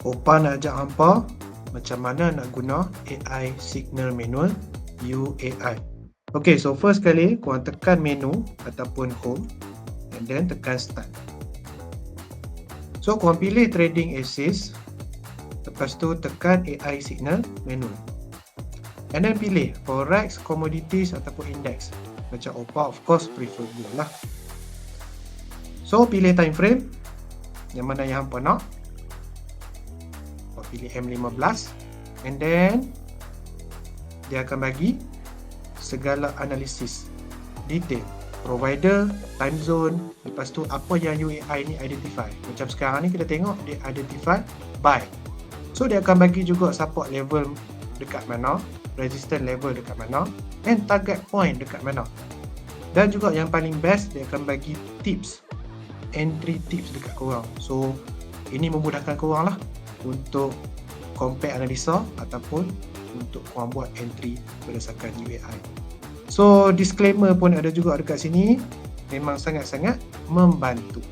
Opa nak ajak hampa macam mana nak guna AI Signal Manual UAI. Okay, so first kali korang tekan menu ataupun home and then tekan start. So korang pilih Trading Assist, lepas tu tekan AI Signal Manual and then pilih Forex, Commodities ataupun Index. Macam Opa of course prefer gold lah. So pilih time frame yang mana yang hampa nak. Pilih M15 and then dia akan bagi segala analisis detail, provider, time zone, lepas tu apa yang UAI ni identify. Macam sekarang ni kita tengok dia identify buy, so dia akan bagi juga support level dekat mana, resistance level dekat mana, and target point dekat mana. Dan juga yang paling best, dia akan bagi tips, entry tips dekat korang. So ini memudahkan korang lah untuk compare analisa ataupun untuk korang buat entry berdasarkan UAI. So disclaimer pun ada juga dekat sini, memang sangat-sangat membantu.